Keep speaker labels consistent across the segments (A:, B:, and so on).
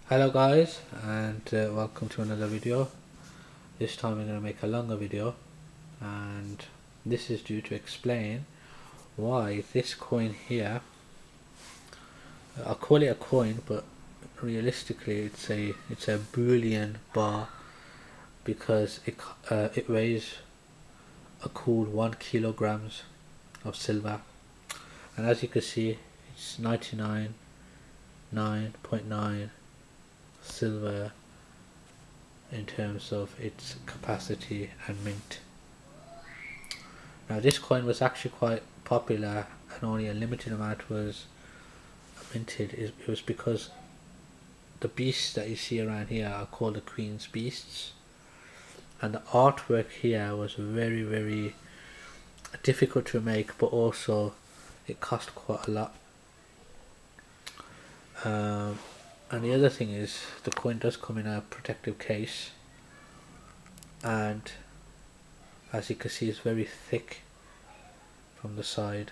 A: Hello guys, and welcome to another video. This time we're going to make a longer video, and this is due to explain why this coin here, I call it a coin, but realistically it's a Bullion bar, because it weighs a cool 1 kilograms of silver, and as you can see it's 99.9 silver in terms of its capacity and mint. Now this coin was actually quite popular and only a limited amount was minted. It was because the beasts that you see around here are called the Queen's Beasts, and the artwork here was very difficult to make, but also it cost quite a lot. And the other thing is the coin does come in a protective case, and as you can see it's very thick from the side.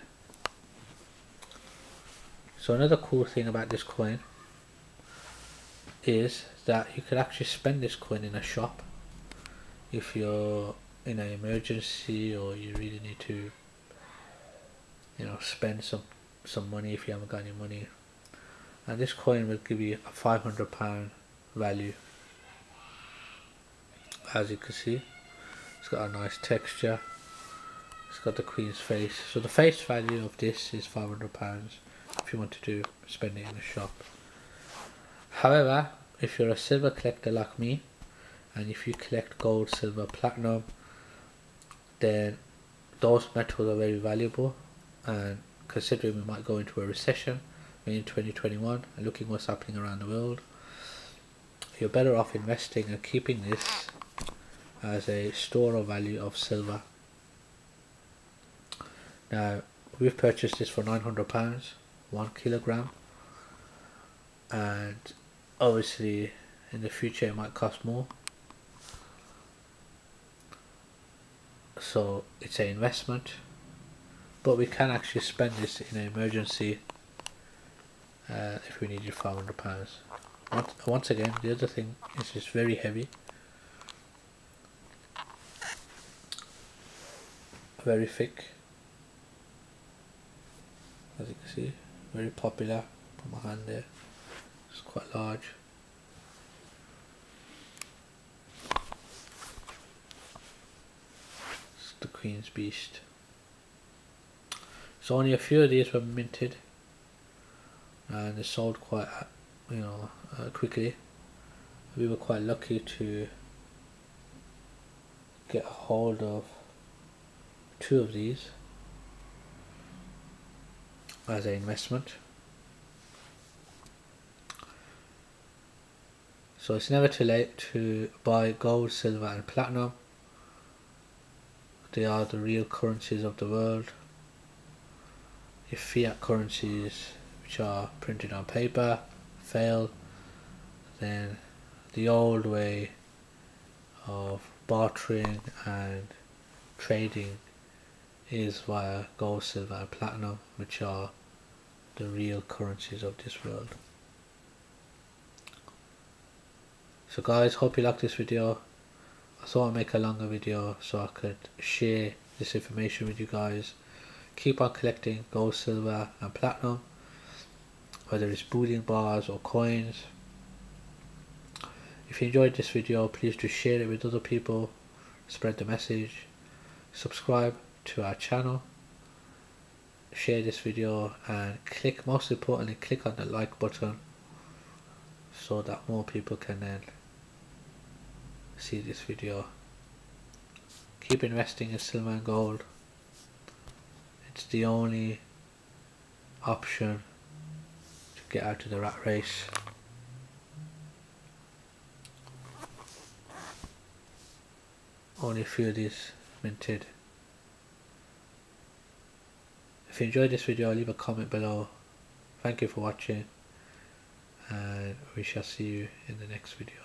A: So another cool thing about this coin is that you could actually spend this coin in a shop if you're in an emergency, or you really need to, spend some money if you haven't got any money. And this coin will give you a £500 value. As you can see, it's got a nice texture, it's got the Queen's face, so the face value of this is £500 if you want to spend it in a shop. However, if you're a silver collector like me, and if you collect gold, silver, platinum, then those metals are very valuable, and considering we might go into a recession in 2021 and looking what's happening around the world, you're better off investing and keeping this as a store of value of silver. Now we've purchased this for £900, 1 kilogram, and obviously in the future it might cost more, so it's an investment, but we can actually spend this in an emergency if we needed £500. Once again, the other thing is it's very heavy, very thick, as you can see, very popular. Put my hand there, it's quite large. It's the Queen's Beast. So only a few of these were minted, and they sold quite quickly. We were quite lucky to get a hold of 2 of these as an investment. So it's never too late to buy gold, silver and platinum. They are the real currencies of the world. If fiat currencies, which are printed on paper, fail, then the old way of bartering and trading is via gold, silver and platinum, which are the real currencies of this world. So guys, hope you liked this video. I thought I'd make a longer video so I could share this information with you guys. Keep on collecting gold, silver and platinum, whether it's bullion bars or coins. If you enjoyed this video, please do share it with other people, spread the message, subscribe to our channel, share this video, and most importantly click on the like button so that more people can then see this video. Keep investing in silver and gold. It's the only option to get out of the rat race. Only a few of these minted. If you enjoyed this video, leave a comment below. Thank you for watching, and we shall see you in the next video.